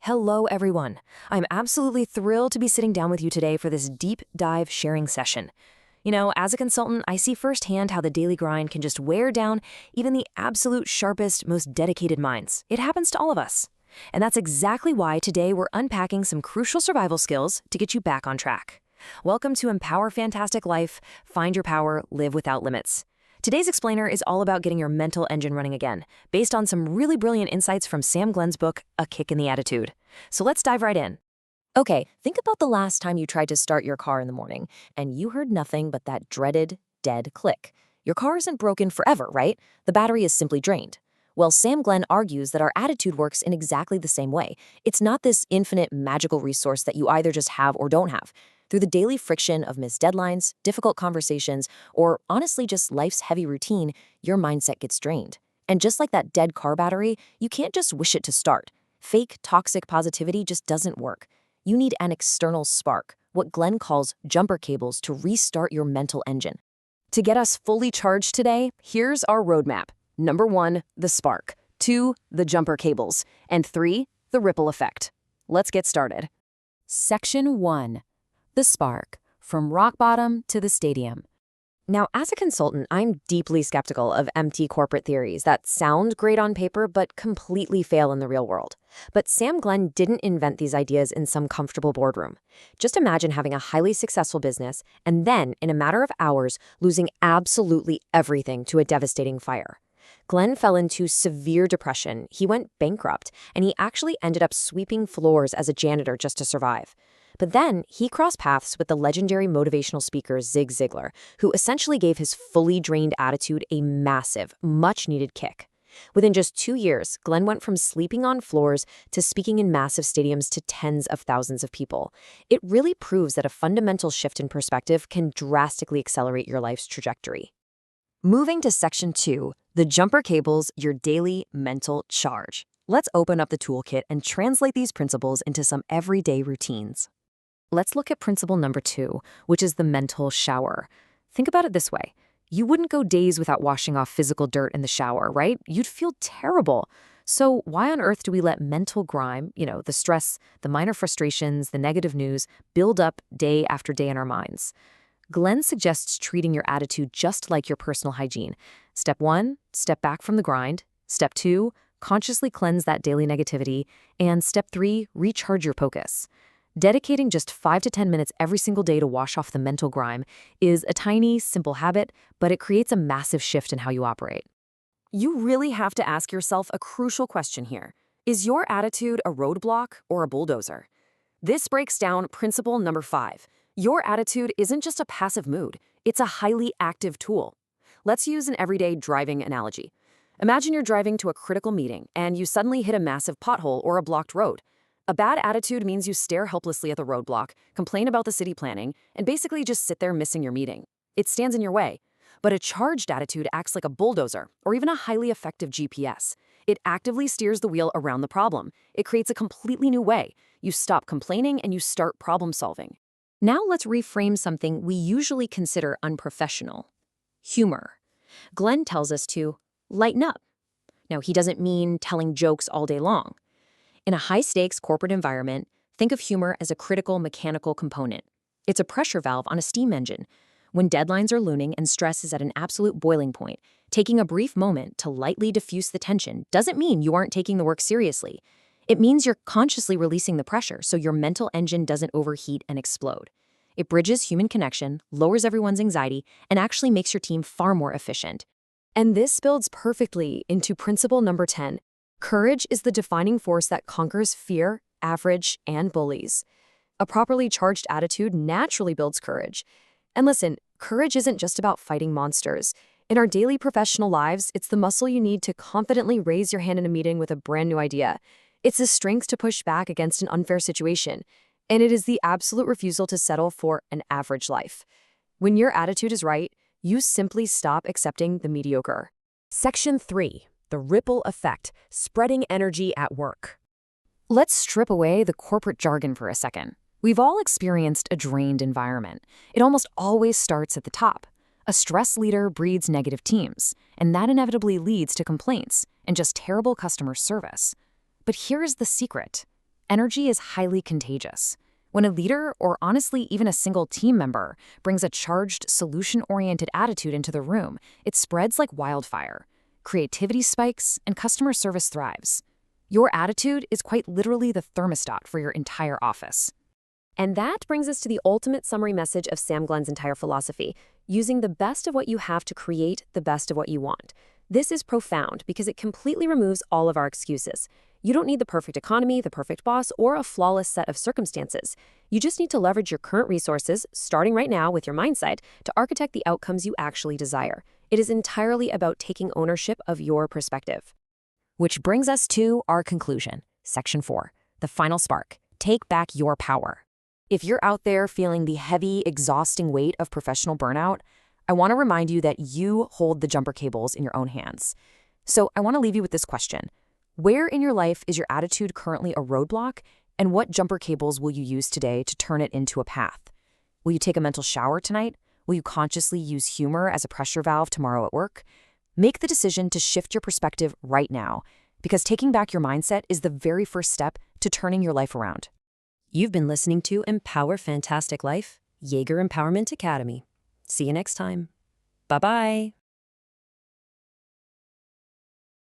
Hello, everyone. I'm absolutely thrilled to be sitting down with you today for this deep dive sharing session. As a consultant, I see firsthand how the daily grind can just wear down even the absolute sharpest, most dedicated minds. It happens to all of us. And that's exactly why today we're unpacking some crucial survival skills to get you back on track. Welcome to Empower Fantastic Life, Find Your Power, Live Without Limits. Today's explainer is all about getting your mental engine running again, based on some really brilliant insights from Sam Glenn's book, A Kick in the Attitude. So let's dive right in. Okay, think about the last time you tried to start your car in the morning, and you heard nothing but that dreaded, dead click. Your car isn't broken forever, right? The battery is simply drained. Well, Sam Glenn argues that our attitude works in exactly the same way. It's not this infinite magical resource that you either just have or don't have. Through the daily friction of missed deadlines, difficult conversations, or honestly just life's heavy routine, your mindset gets drained. And just like that dead car battery, you can't just wish it to start. Fake, toxic positivity just doesn't work. You need an external spark, what Glenn calls jumper cables, to restart your mental engine. To get us fully charged today, here's our roadmap. Number 1, the spark. 2, the jumper cables. And 3, the ripple effect. Let's get started. Section 1. The spark, from rock bottom to the stadium. Now, as a consultant, I'm deeply skeptical of empty corporate theories that sound great on paper but completely fail in the real world. But Sam Glenn didn't invent these ideas in some comfortable boardroom. Just imagine having a highly successful business and then, in a matter of hours, losing absolutely everything to a devastating fire. Glenn fell into severe depression, he went bankrupt, and he actually ended up sweeping floors as a janitor just to survive. But then he crossed paths with the legendary motivational speaker Zig Ziglar, who essentially gave his fully drained attitude a massive, much-needed kick. Within just 2 years, Glenn went from sleeping on floors to speaking in massive stadiums to tens of thousands of people. It really proves that a fundamental shift in perspective can drastically accelerate your life's trajectory. Moving to Section 2, the jumper cables, your daily mental charge. Let's open up the toolkit and translate these principles into some everyday routines. Let's look at principle number 2, which is the mental shower. Think about it this way. You wouldn't go days without washing off physical dirt in the shower, right? You'd feel terrible. So why on earth do we let mental grime, the stress, the minor frustrations, the negative news, build up day after day in our minds? Glenn suggests treating your attitude just like your personal hygiene. Step 1, step back from the grind. Step 2, consciously cleanse that daily negativity. And step 3, recharge your focus. Dedicating just 5 to 10 minutes every single day to wash off the mental grime is a tiny, simple habit, but it creates a massive shift in how you operate. You really have to ask yourself a crucial question here. Is your attitude a roadblock or a bulldozer? This breaks down principle number 5. Your attitude isn't just a passive mood, it's a highly active tool. Let's use an everyday driving analogy. Imagine you're driving to a critical meeting and you suddenly hit a massive pothole or a blocked road. A bad attitude means you stare helplessly at the roadblock, complain about the city planning, and basically just sit there missing your meeting. It stands in your way. But a charged attitude acts like a bulldozer or even a highly effective GPS. It actively steers the wheel around the problem. It creates a completely new way. You stop complaining and you start problem solving. Now let's reframe something we usually consider unprofessional. Humor. Glenn tells us to lighten up. Now, he doesn't mean telling jokes all day long. In a high-stakes corporate environment, think of humor as a critical mechanical component. It's a pressure valve on a steam engine. When deadlines are looming and stress is at an absolute boiling point, taking a brief moment to lightly diffuse the tension doesn't mean you aren't taking the work seriously. It means you're consciously releasing the pressure so your mental engine doesn't overheat and explode. It bridges human connection, lowers everyone's anxiety, and actually makes your team far more efficient. And this builds perfectly into principle number 10. Courage is the defining force that conquers fear, average, and bullies. A properly charged attitude naturally builds courage. And listen, courage isn't just about fighting monsters. In our daily professional lives, it's the muscle you need to confidently raise your hand in a meeting with a brand new idea. It's the strength to push back against an unfair situation. And it is the absolute refusal to settle for an average life. When your attitude is right, you simply stop accepting the mediocre. Section 3. The ripple effect, spreading energy at work. Let's strip away the corporate jargon for a second. We've all experienced a drained environment. It almost always starts at the top. A stress leader breeds negative teams, and that inevitably leads to complaints and just terrible customer service. But here's the secret. Energy is highly contagious. When a leader, or honestly even a single team member, brings a charged, solution-oriented attitude into the room, it spreads like wildfire. Creativity spikes, and customer service thrives. Your attitude is quite literally the thermostat for your entire office. And that brings us to the ultimate summary message of Sam Glenn's entire philosophy: using the best of what you have to create the best of what you want. This is profound because it completely removes all of our excuses. You don't need the perfect economy, the perfect boss, or a flawless set of circumstances. You just need to leverage your current resources, starting right now with your mindset, to architect the outcomes you actually desire. It is entirely about taking ownership of your perspective. Which brings us to our conclusion. Section 4, the final spark. Take back your power. If you're out there feeling the heavy, exhausting weight of professional burnout, I want to remind you that you hold the jumper cables in your own hands. So I want to leave you with this question. Where in your life is your attitude currently a roadblock, and what jumper cables will you use today to turn it into a path? Will you take a mental shower tonight? Will you consciously use humor as a pressure valve tomorrow at work? Make the decision to shift your perspective right now, because taking back your mindset is the very first step to turning your life around. You've been listening to Empower Fantastic Life, Jaeger Empowerment Academy. See you next time. Bye-bye.